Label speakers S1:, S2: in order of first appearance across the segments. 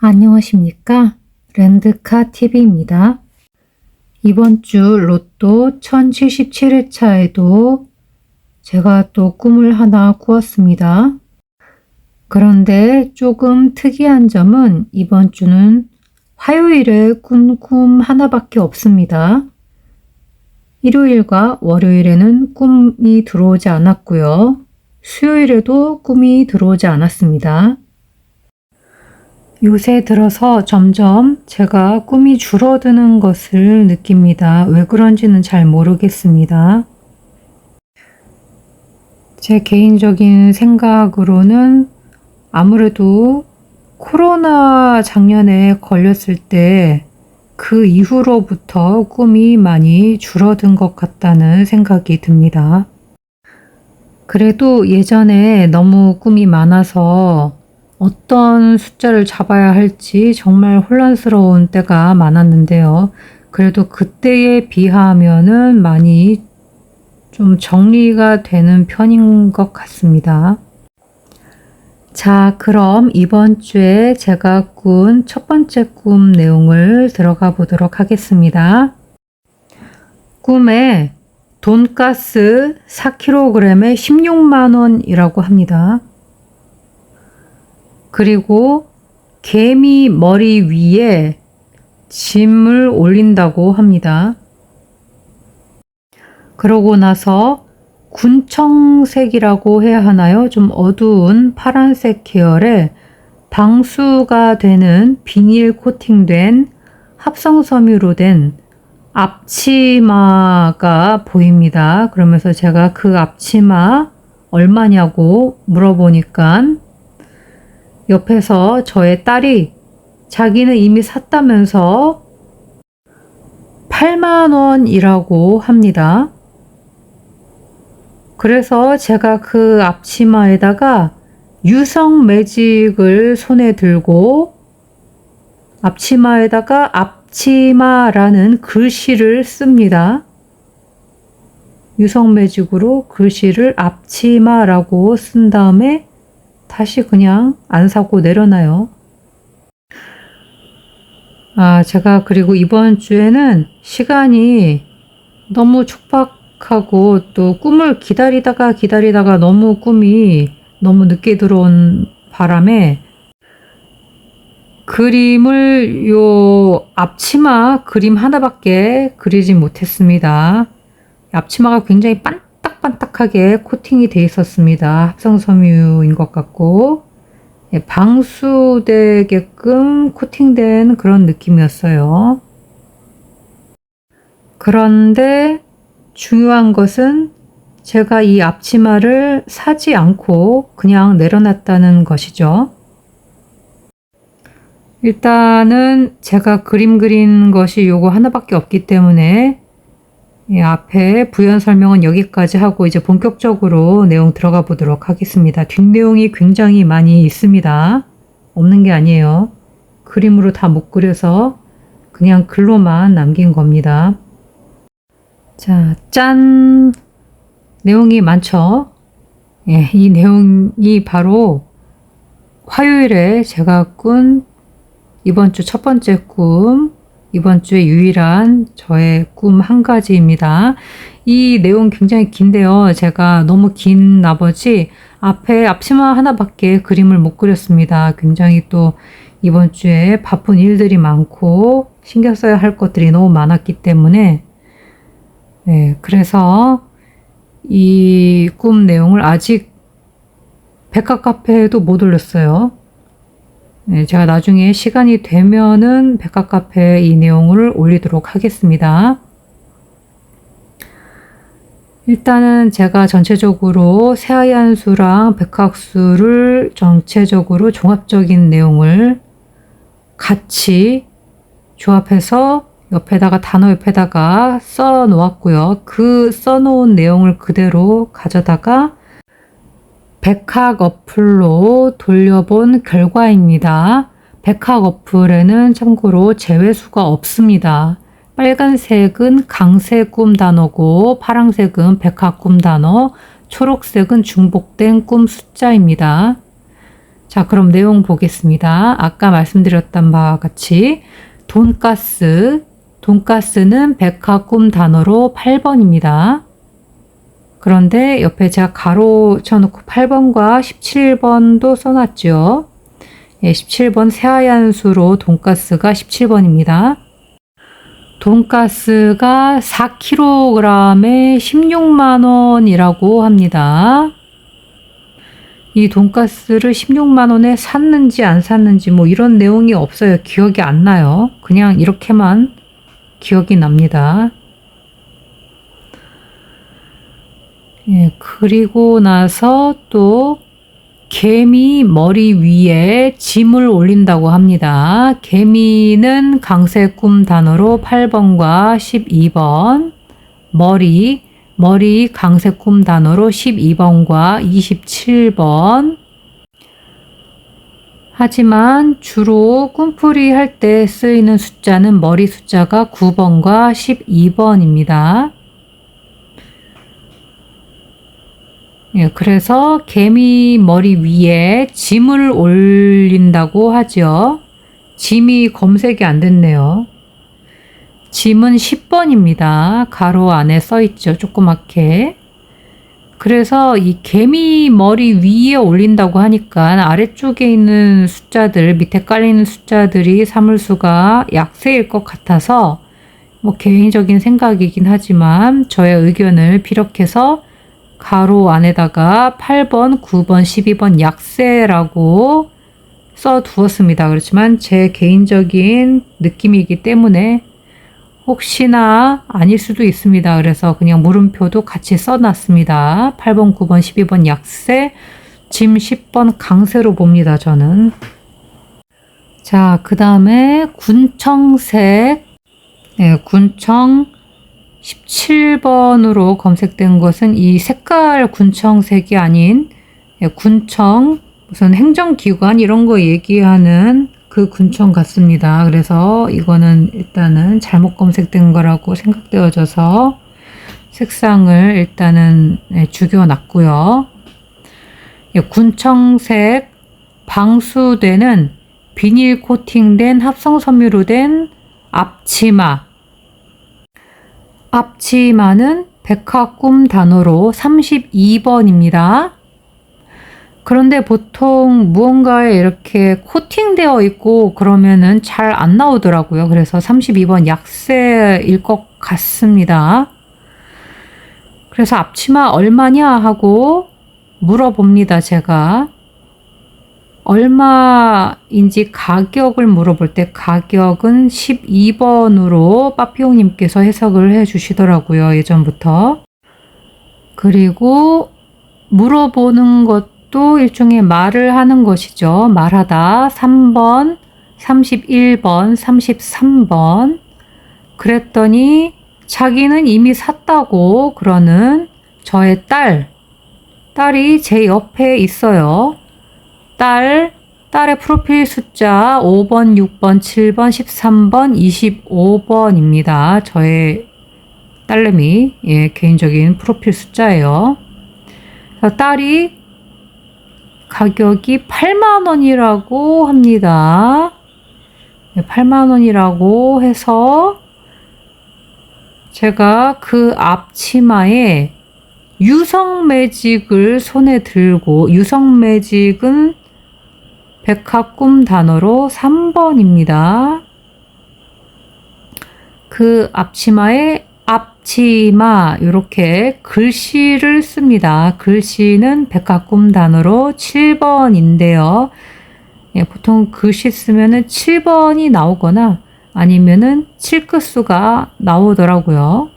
S1: 안녕하십니까? 렌드카 TV입니다. 이번 주 로또 1077회차에도 제가 또 꿈을 하나 꾸었습니다. 그런데 조금 특이한 점은 이번 주는 화요일에 꾼 꿈 하나밖에 없습니다. 일요일과 월요일에는 꿈이 들어오지 않았고요. 수요일에도 꿈이 들어오지 않았습니다. 요새 들어서 점점 제가 꿈이 줄어드는 것을 느낍니다. 왜 그런지는 잘 모르겠습니다. 제 개인적인 생각으로는 아무래도 코로나 작년에 걸렸을 때 그 이후로부터 꿈이 많이 줄어든 것 같다는 생각이 듭니다. 그래도 예전에 너무 꿈이 많아서 어떤 숫자를 잡아야 할지 정말 혼란스러운 때가 많았는데요. 그래도 그때에 비하면은 많이 좀 정리가 되는 편인 것 같습니다. 자, 그럼 이번 주에 제가 꾼 첫 번째 꿈 내용을 들어가 보도록 하겠습니다. 꿈에 돈가스 4kg에 16만 원이라고 합니다. 그리고 개미 머리 위에 짐을 올린다고 합니다. 그러고 나서 군청색이라고 해야 하나요? 좀 어두운 파란색 계열의 방수가 되는 비닐 코팅된 합성섬유로 된 앞치마가 보입니다. 그러면서 제가 그 앞치마 얼마냐고 물어보니까 옆에서 저의 딸이 자기는 이미 샀다면서 8만 원이라고 합니다. 그래서 제가 그 앞치마에다가 유성 매직을 손에 들고 앞치마에다가 앞치마라는 글씨를 씁니다. 유성 매직으로 글씨를 앞치마라고 쓴 다음에 다시 그냥 안 사고 내려놔요. 제가 그리고 이번 주에는 시간이 너무 촉박하고 또 꿈을 기다리다가 너무 꿈이 너무 늦게 들어온 바람에 그림을 앞치마 그림 하나밖에 그리지 못했습니다. 앞치마가 굉장히 반딱반딱하게 코팅이 돼 있었습니다. 합성섬유인 것 같고 방수되게끔 코팅된 그런 느낌이었어요. 그런데 중요한 것은 제가 이 앞치마를 사지 않고 그냥 내려놨다는 것이죠. 일단은 제가 그림 그린 것이 요거 하나밖에 없기 때문에 앞에 부연 설명은 여기까지 하고 이제 본격적으로 내용 들어가 보도록 하겠습니다. 뒷내용이 굉장히 많이 있습니다. 없는 게 아니에요. 그림으로 다 못 그려서 그냥 글로만 남긴 겁니다. 자, 짠! 내용이 많죠? 이 내용이 바로 화요일에 제가 꾼 이번 주 첫 번째 꿈, 이번 주에 유일한 저의 꿈 한 가지입니다. 이 내용 굉장히 긴데요. 제가 너무 긴 나머지 앞에 앞치마 하나밖에 그림을 못 그렸습니다. 굉장히 또 이번 주에 바쁜 일들이 많고 신경 써야 할 것들이 너무 많았기 때문에 그래서 이 꿈 내용을 아직 백화카페에도 못 올렸어요. 제가 나중에 시간이 되면은 백화카페에 이 내용을 올리도록 하겠습니다. 일단은 제가 전체적으로 새하얀수랑 백학수를 전체적으로 종합적인 내용을 같이 조합해서 옆에다가 단어 옆에다가 써 놓았고요. 그 써 놓은 내용을 그대로 가져다가 백학 어플로 돌려본 결과입니다. 백학 어플에는 참고로 제외수가 없습니다. 빨간색은 강세 꿈 단어고 파란색은 백학 꿈 단어, 초록색은 중복된 꿈 숫자입니다. 자, 그럼 내용 보겠습니다. 아까 말씀드렸던 바와 같이 돈가스는 백화꿈 단어로 8번입니다. 그런데 옆에 제가 가로 쳐놓고 8번과 17번도 써놨죠. 예, 17번 새하얀 수로 돈가스가 17번입니다. 돈가스가 4kg에 16만 원이라고 합니다. 이 돈가스를 16만 원에 샀는지 안 샀는지 뭐 이런 내용이 없어요. 기억이 안 나요. 그냥 이렇게만 기억이 납니다. 예, 그리고 나서 또 개미 머리 위에 짐을 올린다고 합니다. 개미는 강세꿈 단어로 8번과 12번, 머리 강세꿈 단어로 12번과 27번. 하지만 주로 꿈풀이 할 때 쓰이는 숫자는 머리 숫자가 9번과 12번입니다. 예, 그래서 개미 머리 위에 짐을 올린다고 하죠. 짐이 검색이 안 됐네요. 짐은 10번입니다. 가로 안에 써 있죠. 조그맣게. 그래서 이 개미 머리 위에 올린다고 하니까 아래쪽에 있는 숫자들, 밑에 깔리는 숫자들이 사물수가 약세일 것 같아서 뭐 개인적인 생각이긴 하지만 저의 의견을 피력해서 가로 안에다가 8번, 9번, 12번 약세라고 써 두었습니다. 그렇지만 제 개인적인 느낌이기 때문에 혹시나 아닐 수도 있습니다. 그래서 그냥 물음표도 같이 써놨습니다. 8번, 9번, 12번 약세, 짐 10번 강세로 봅니다. 저는. 자, 그 다음에 군청색, 네, 군청 17번으로 검색된 것은 이 색깔 군청색이 아닌 군청, 무슨 행정기관 이런 거 얘기하는 그 군청 같습니다. 그래서 이거는 일단은 잘못 검색된 거라고 생각되어져서 색상을 일단은 죽여놨고요. 군청색 방수되는 비닐 코팅된 합성 섬유로 된 앞치마는 백화꿈 단어로 32번입니다. 그런데 보통 무언가에 이렇게 코팅되어 있고 그러면은 잘 안 나오더라고요. 그래서 32번 약세일 것 같습니다. 그래서 앞치마 얼마냐 하고 물어봅니다. 제가 얼마인지 가격을 물어볼 때 가격은 12번으로 빠삐용님께서 해석을 해 주시더라고요. 예전부터. 그리고 물어보는 것도 일종의 말을 하는 것이죠. 말하다 3번, 31번, 33번. 그랬더니 자기는 이미 샀다고 그러는 저의 딸이 제 옆에 있어요. 딸의 프로필 숫자 5번, 6번, 7번, 13번, 25번입니다. 저의 딸내미, 개인적인 프로필 숫자예요. 딸이 가격이 8만 원이라고 합니다. 8만 원이라고 해서 제가 그 앞치마에 유성 매직을 손에 들고, 유성 매직은 백화꿈 단어로 3번입니다. 그 앞치마에 앞치마 이렇게 글씨를 씁니다. 글씨는 백화꿈 단어로 7번인데요. 보통 글씨 쓰면은 7번이 나오거나 아니면은 7끝수가 나오더라고요.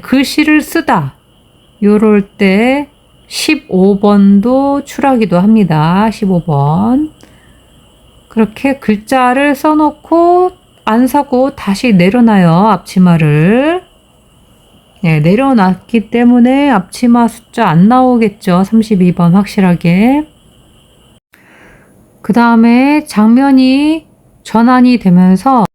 S1: 글씨를 쓰다 요럴 때 15번도 출하기도 합니다. 15번. 그렇게 글자를 써놓고 안 사고 다시 내려놔요. 앞치마를. 내려놨기 때문에 앞치마 숫자 안 나오겠죠. 32번 확실하게. 그 다음에 장면이 전환이 되면서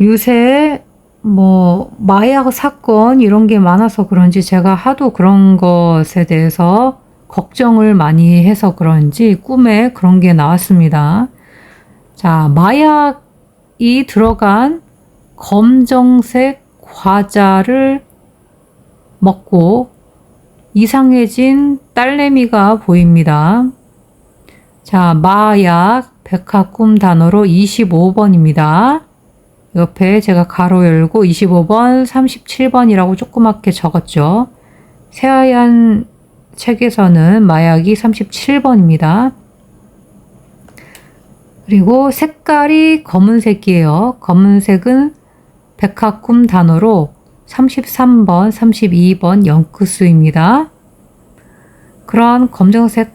S1: 요새 마약 사건 이런 게 많아서 그런지 제가 하도 그런 것에 대해서 걱정을 많이 해서 그런지 꿈에 그런 게 나왔습니다. 자, 마약이 들어간 검정색 과자를 먹고 이상해진 딸내미가 보입니다. 자, 마약 백합꿈 단어로 25번입니다. 옆에 제가 가로 열고 25번, 37번이라고 조그맣게 적었죠. 새하얀 책에서는 마약이 37번입니다. 그리고 색깔이 검은색이에요. 검은색은 백합꿈 단어로 33번, 32번 영크수입니다. 그런 검정색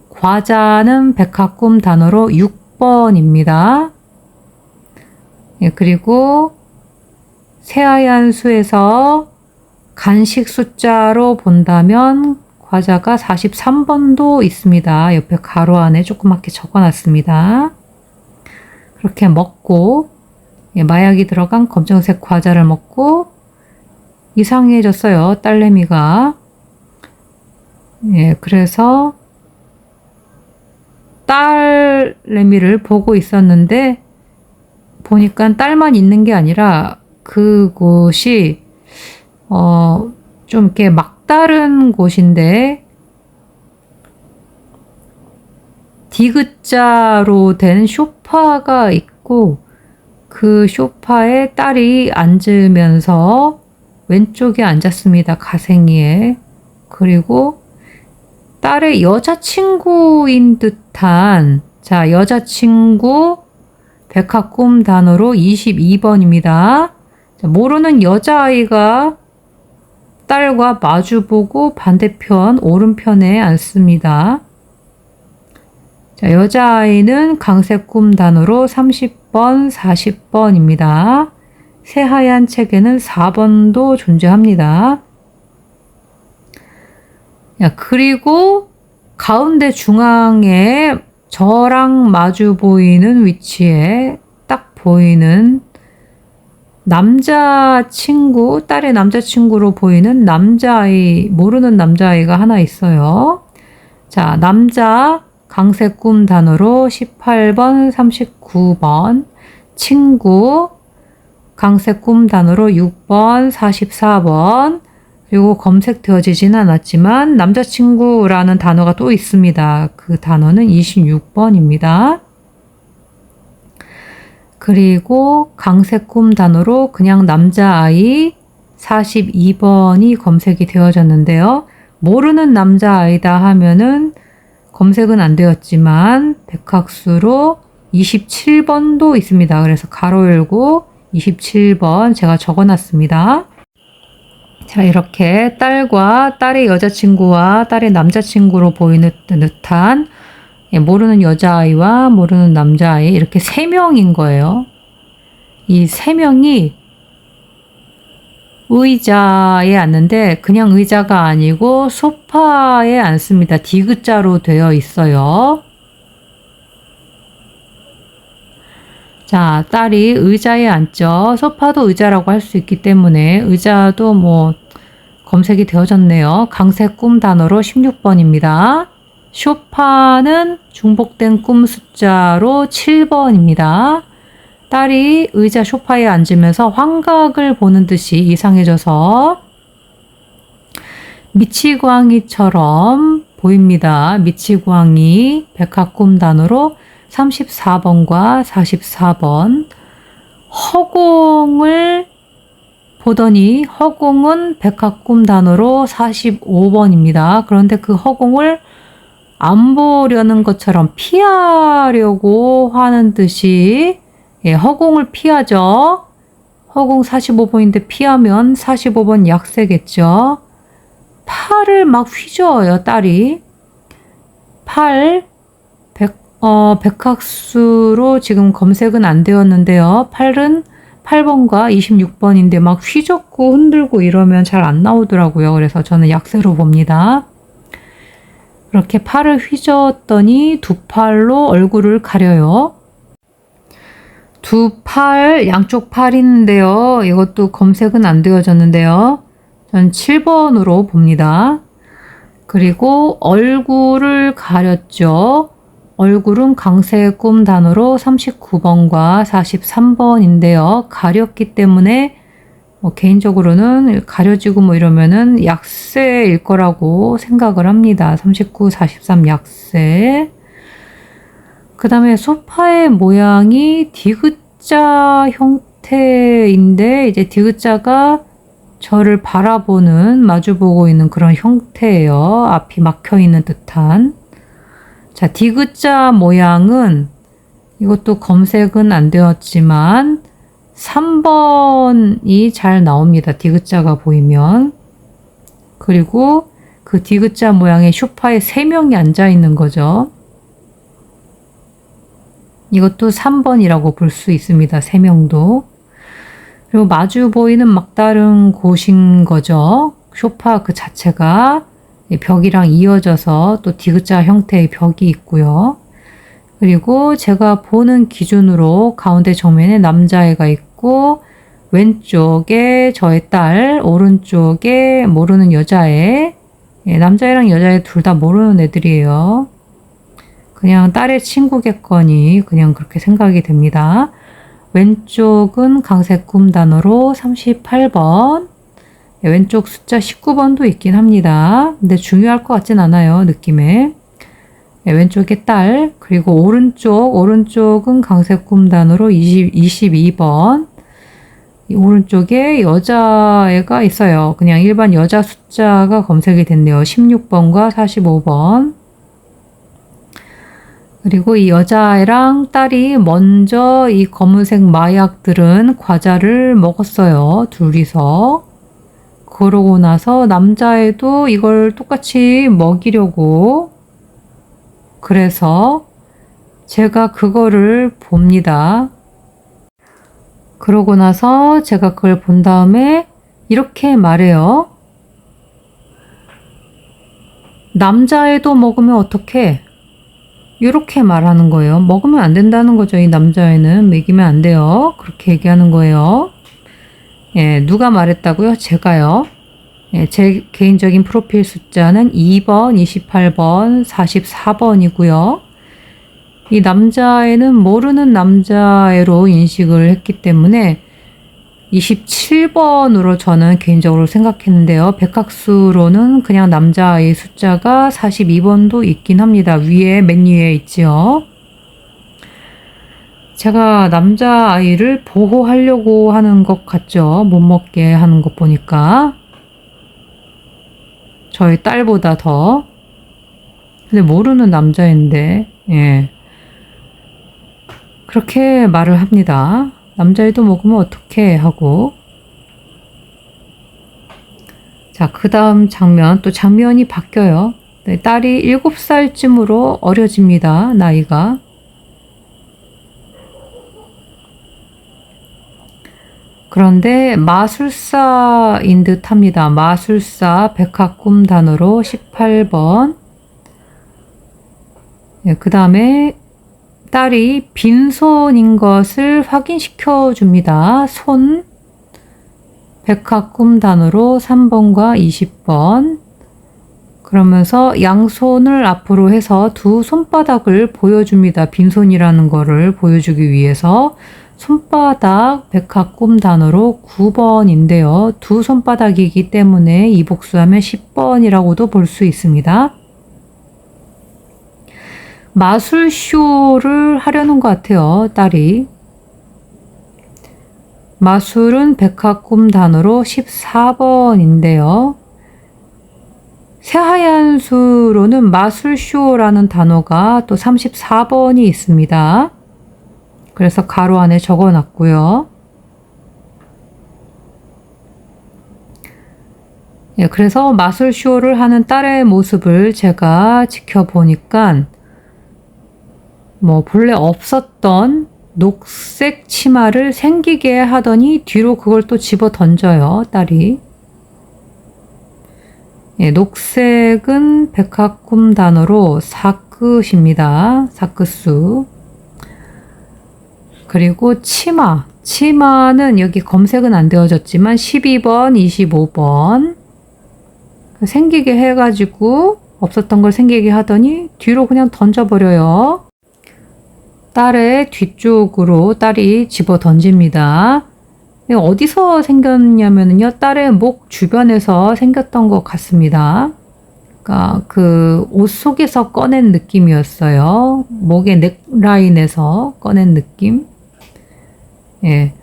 S1: 과자는 백합꿈 단어로 6번입니다. 예, 그리고 새하얀 수에서 간식 숫자로 본다면 과자가 43번도 있습니다. 옆에 가로 안에 조그맣게 적어놨습니다. 그렇게 먹고 마약이 들어간 검정색 과자를 먹고 이상해졌어요. 딸내미가. 예, 그래서 딸내미를 보고 있었는데 보니까 딸만 있는 게 아니라 그곳이 좀 이렇게 막다른 곳인데 디귿자로 된 소파가 있고 그 소파에 딸이 앉으면서 왼쪽에 앉았습니다. 가생이에. 그리고 딸의 여자친구인 듯한 여자친구 백합꿈 단어로 22번입니다. 모르는 여자아이가 딸과 마주보고 반대편 오른편에 앉습니다. 여자아이는 강색꿈 단어로 30번, 40번입니다. 새하얀 책에는 4번도 존재합니다. 그리고 가운데 중앙에 저랑 마주 보이는 위치에 딱 보이는 남자친구, 딸의 남자친구로 보이는 남자아이, 모르는 남자아이가 하나 있어요. 자, 남자 강색꿈 단어로 18번, 39번, 친구 강색꿈 단어로 6번, 44번, 그리고 검색되어지지는 않았지만 남자친구라는 단어가 또 있습니다. 그 단어는 26번입니다. 그리고 강색꿈 단어로 그냥 남자아이 42번이 검색이 되어졌는데요. 모르는 남자아이다 하면은 검색은 안 되었지만 백학수로 27번도 있습니다. 그래서 가로 열고 27번 제가 적어놨습니다. 자, 이렇게 딸과 딸의 여자친구와 딸의 남자친구로 보이는 듯한 모르는 여자아이와 모르는 남자아이 이렇게 3명인 거예요. 이 3명이 의자에 앉는데 그냥 의자가 아니고 소파에 앉습니다. 디귿자로 되어 있어요. 자, 딸이 의자에 앉죠. 소파도 의자라고 할 수 있기 때문에 의자도 검색이 되어졌네요. 강색꿈 단어로 16번입니다. 소파는 중복된 꿈 숫자로 7번입니다. 딸이 의자 소파에 앉으면서 환각을 보는 듯이 이상해져서 미치광이처럼 보입니다. 미치광이 백합꿈 단어로 34번과 44번. 허공을 보더니 허공은 백합꿈 단어로 45번입니다. 그런데 그 허공을 안 보려는 것처럼 피하려고 하는 듯이 허공을 피하죠. 허공 45번인데 피하면 45번 약세겠죠. 팔을 막 휘저어요, 딸이. 백학수로 지금 검색은 안 되었는데요. 팔은 8번과 26번인데 막 휘젓고 흔들고 이러면 잘 안 나오더라고요. 그래서 저는 약세로 봅니다. 그렇게 팔을 휘저었더니 두 팔로 얼굴을 가려요. 두 팔, 양쪽 팔인데요. 이것도 검색은 안 되어졌는데요. 전 7번으로 봅니다. 그리고 얼굴을 가렸죠. 얼굴은 강세의 꿈 단어로 39번과 43번인데요. 가렸기 때문에 개인적으로는 가려지고 이러면은 약세일 거라고 생각을 합니다. 39, 43 약세. 그 다음에 소파의 모양이 디귿자 형태인데 이제 디귿자가 저를 바라보는, 마주보고 있는 그런 형태예요. 앞이 막혀 있는 듯한. 자, 디귿자 모양은 이것도 검색은 안 되었지만 3번이 잘 나옵니다. 디귿자가 보이면. 그리고 그 디귿자 모양의 소파에 3명이 앉아 있는 거죠. 이것도 3번이라고 볼 수 있습니다. 3명도. 그리고 마주 보이는 막다른 곳인 거죠. 소파 그 자체가 벽이랑 이어져서 또 디귿자 형태의 벽이 있고요. 그리고 제가 보는 기준으로 가운데 정면에 남자애가 있고 왼쪽에 저의 딸, 오른쪽에 모르는 여자애, 남자애랑 여자애 둘 다 모르는 애들이에요. 그냥 딸의 친구겠거니 그냥 그렇게 생각이 됩니다. 왼쪽은 강색 꿈 단어로 38번, 왼쪽 숫자 19번도 있긴 합니다. 근데 중요할 것 같진 않아요, 느낌에. 왼쪽에 딸, 그리고 오른쪽은 강색 꿈 단어로 22번, 오른쪽에 여자애가 있어요. 그냥 일반 여자 숫자가 검색이 됐네요. 16번과 45번. 그리고 이 여자애랑 딸이 먼저 이 검은색 마약들은 과자를 먹었어요. 둘이서. 그러고 나서 남자애도 이걸 똑같이 먹이려고, 그래서 제가 그거를 봅니다. 그러고 나서 제가 그걸 본 다음에 이렇게 말해요. 남자애도 먹으면 어떡해? 이렇게 말하는 거예요. 먹으면 안 된다는 거죠. 이 남자애는 먹이면 안 돼요. 그렇게 얘기하는 거예요. 예, 누가 말했다고요? 제가요. 예, 제 개인적인 프로필 숫자는 2번, 28번, 44번이고요. 이 남자애는 모르는 남자애로 인식을 했기 때문에 27번으로 저는 개인적으로 생각했는데요. 백학수로는 그냥 남자아이 숫자가 42번도 있긴 합니다. 위에, 맨 위에 있지요. 제가 남자아이를 보호하려고 하는 것 같죠. 못 먹게 하는 것 보니까. 저희 딸보다 더. 근데 모르는 남자인데, 예. 그렇게 말을 합니다. 남자애도 먹으면 어떡해 하고. 자, 그 다음 장면, 또 장면이 바뀌어요. 네, 딸이 7살쯤으로 어려집니다. 나이가. 그런데 마술사인 듯 합니다. 마술사 백합꿈 단어로 18번. 네, 그 다음에 딸이 빈손인 것을 확인시켜 줍니다. 손, 백합꿈 단어로 3번과 20번. 그러면서 양손을 앞으로 해서 두 손바닥을 보여줍니다. 빈손이라는 거를 보여주기 위해서. 손바닥 백합꿈 단어로 9번인데요. 두 손바닥이기 때문에 이복수하면 10번이라고도 볼 수 있습니다. 마술쇼를 하려는 것 같아요, 딸이. 마술은 백합꿈 단어로 14번인데요. 새하얀 수로는 마술쇼라는 단어가 또 34번이 있습니다. 그래서 가로 안에 적어 놨고요. 예, 그래서 마술쇼를 하는 딸의 모습을 제가 지켜보니까 본래 없었던 녹색 치마를 생기게 하더니 뒤로 그걸 또 집어 던져요, 딸이. 예, 녹색은 백합꿈 단어로 사끝입니다. 사끝수. 그리고 치마는 여기 검색은 안 되어졌지만 12번, 25번. 생기게 해가지고 없었던 걸 생기게 하더니 뒤로 그냥 던져버려요. 딸의 뒤쪽으로 딸이 집어 던집니다. 어디서 생겼냐면요, 딸의 목 주변에서 생겼던 것 같습니다. 그러니까 그 옷 속에서 꺼낸 느낌이었어요. 목의 넥라인에서 꺼낸 느낌. 예.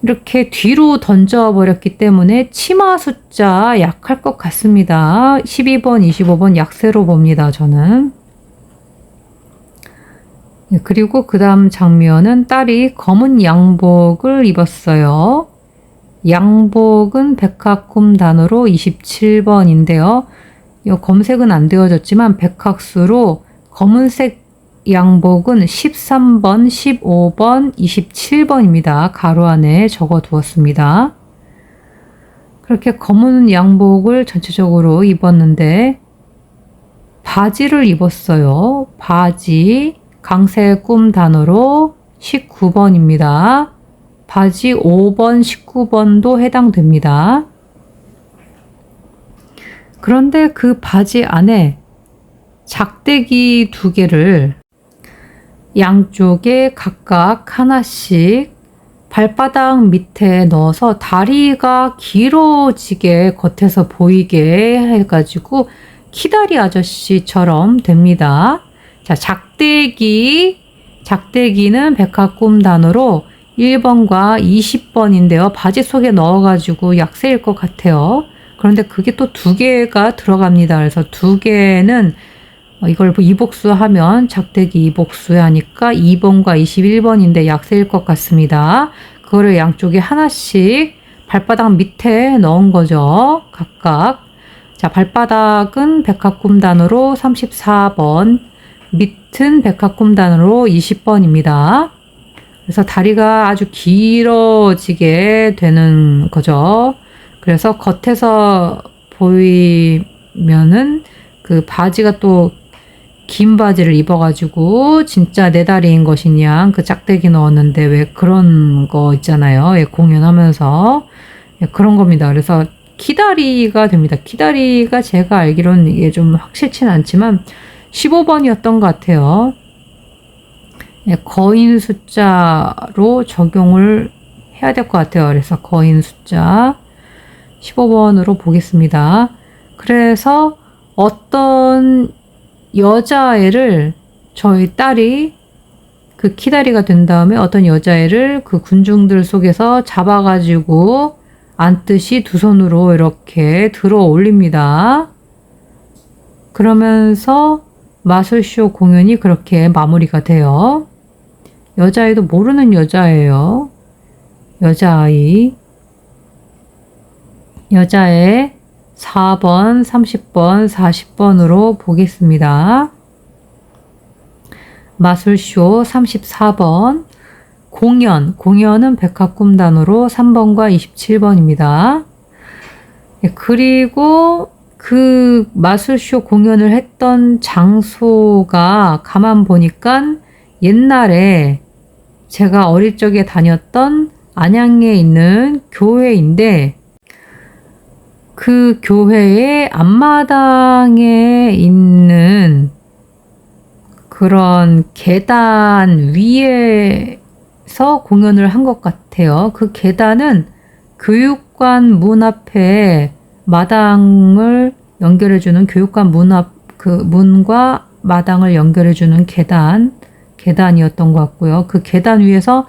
S1: 이렇게 뒤로 던져버렸기 때문에 치마 숫자 약할 것 같습니다. 12번, 25번 약세로 봅니다, 저는. 그리고 그 다음 장면은 딸이 검은 양복을 입었어요. 양복은 백학꿈단으로 27번인데요. 검색은 안 되어졌지만 백학수로 검은색 양복은 13번, 15번, 27번입니다. 가로 안에 적어 두었습니다. 그렇게 검은 양복을 전체적으로 입었는데 바지를 입었어요. 바지 강세 꿈 단어로 19번입니다. 바지 5번, 19번도 해당됩니다. 그런데 그 바지 안에 작대기 2개를 양쪽에 각각 하나씩 발바닥 밑에 넣어서 다리가 길어지게 겉에서 보이게 해가지고 키다리 아저씨처럼 됩니다. 자, 작대기는 백합꿈 단어로 1번과 20번인데요. 바지 속에 넣어가지고 약세일 것 같아요. 그런데 그게 또 2개가 들어갑니다. 그래서 2개는 이걸 이복수 하면 작대기 이복수 하니까 2번과 21번인데 약세일 것 같습니다. 그거를 양쪽에 하나씩 발바닥 밑에 넣은 거죠. 각각. 자, 발바닥은 백합꿈단으로 34번, 밑은 백합꿈단으로 20번입니다. 그래서 다리가 아주 길어지게 되는 거죠. 그래서 겉에서 보이면은 그 바지가 또 긴 바지를 입어가지고 진짜 내 다리인 것이냐 그 짝대기 넣었는데 왜 그런 거 있잖아요. 예, 공연하면서 예, 그런 겁니다. 그래서 키다리가 됩니다. 키다리가 제가 알기로는 이게 좀 확실치는 않지만 15번이었던 것 같아요. 예, 거인 숫자로 적용을 해야 될 것 같아요. 그래서 거인 숫자 15번으로 보겠습니다. 그래서 어떤 여자애를 저희 딸이 그 키다리가 된 다음에 어떤 여자애를 그 군중들 속에서 잡아가지고 앉듯이 2손으로 이렇게 들어 올립니다. 그러면서 마술쇼 공연이 그렇게 마무리가 돼요. 여자애도 모르는 여자예요. 여자애 4번, 30번, 40번으로 보겠습니다. 마술쇼 34번, 공연은 백합꿈단으로 3번과 27번입니다. 그리고 그 마술쇼 공연을 했던 장소가 가만 보니까 옛날에 제가 어릴 적에 다녔던 안양에 있는 교회인데 그 교회의 앞마당에 있는 그런 계단 위에서 공연을 한 것 같아요. 그 계단은 교육관 문 앞에 마당을 연결해주는 교육관 문 앞, 그 문과 마당을 연결해주는 계단이었던 것 같고요. 그 계단 위에서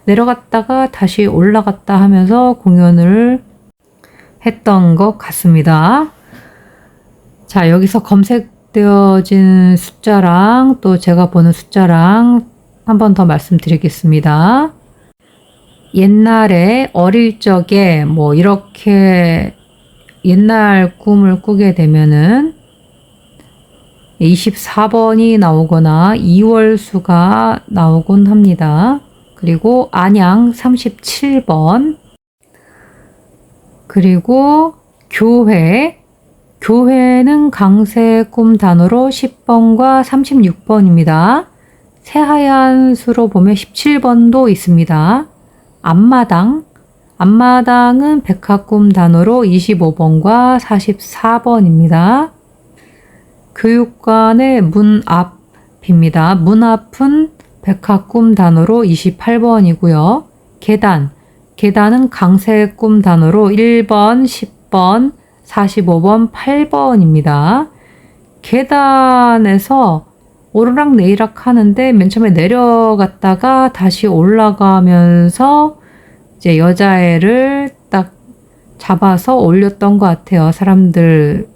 S1: 내려갔다가 다시 올라갔다 하면서 공연을 했던 것 같습니다. 자, 여기서 검색되어진 숫자랑 또 제가 보는 숫자랑 한 번 더 말씀드리겠습니다. 옛날에 어릴 적에 뭐 이렇게 옛날 꿈을 꾸게 되면은 24번이 나오거나 2월수가 나오곤 합니다. 그리고 안양 37번, 그리고 교회는 강세 꿈 단어로 10번과 36번입니다. 새하얀 수로 보면 17번도 있습니다. 앞마당 앞마당은 백화꿈 단어로 25번과 44번입니다. 교육관의 문 앞입니다. 문 앞은 백화꿈 단어로 28번이고요. 계단은 강세 꿈 단어로 1번, 10번, 45번, 8번입니다. 계단에서 오르락 내리락 하는데 맨 처음에 내려갔다가 다시 올라가면서 이제 여자애를 딱 잡아서 올렸던 것 같아요. 사람들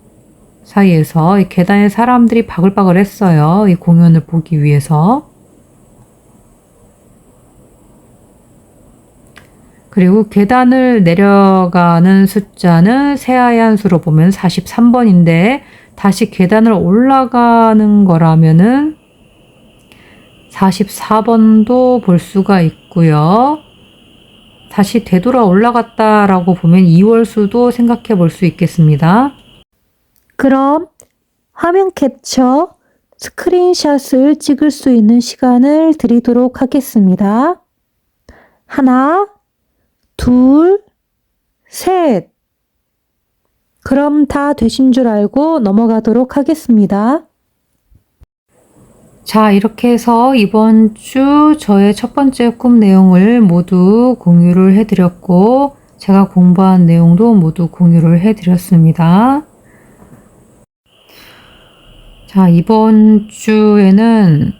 S1: 사이에서. 이 계단에 사람들이 바글바글 했어요. 이 공연을 보기 위해서. 그리고 계단을 내려가는 숫자는 새하얀 수로 보면 43번인데 다시 계단을 올라가는 거라면은 44번도 볼 수가 있고요. 다시 되돌아 올라갔다라고 보면 2월수도 생각해 볼 수 있겠습니다.
S2: 그럼 화면 캡처, 스크린샷을 찍을 수 있는 시간을 드리도록 하겠습니다. 하나, 둘, 셋. 그럼 다 되신 줄 알고 넘어가도록 하겠습니다.
S1: 자, 이렇게 해서 이번 주 저의 첫 번째 꿈 내용을 모두 공유를 해드렸고, 제가 공부한 내용도 모두 공유를 해드렸습니다. 자, 이번 주에는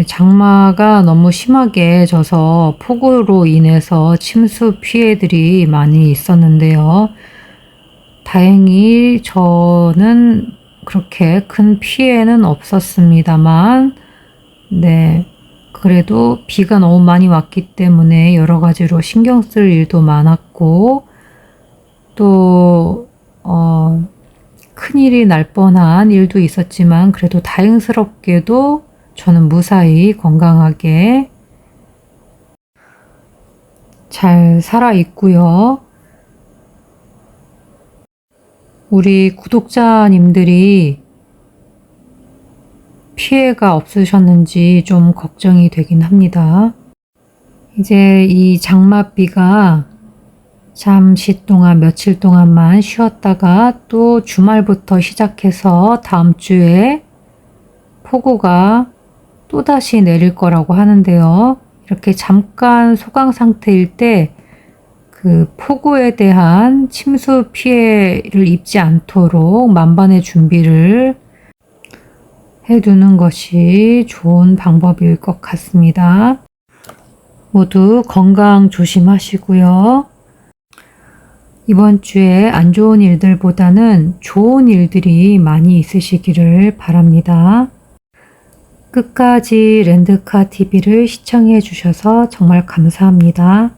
S1: 장마가 너무 심하게 져서 폭우로 인해서 침수 피해들이 많이 있었는데요. 다행히 저는 그렇게 큰 피해는 없었습니다만, 네, 그래도 비가 너무 많이 왔기 때문에 여러 가지로 신경 쓸 일도 많았고, 또, 큰일이 날 뻔한 일도 있었지만, 그래도 다행스럽게도 저는 무사히 건강하게 잘 살아 있고요. 우리 구독자님들이 피해가 없으셨는지 좀 걱정이 되긴 합니다. 이제 이 장맛비가 잠시 동안 며칠 동안만 쉬었다가 또 주말부터 시작해서 다음 주에 폭우가 또다시 내릴 거라고 하는데요. 이렇게 잠깐 소강 상태일 때 그 폭우에 대한 침수 피해를 입지 않도록 만반의 준비를 해두는 것이 좋은 방법일 것 같습니다. 모두 건강 조심하시고요. 이번 주에 안 좋은 일들보다는 좋은 일들이 많이 있으시기를 바랍니다. 끝까지 랜드카 TV를 시청해 주셔서 정말 감사합니다.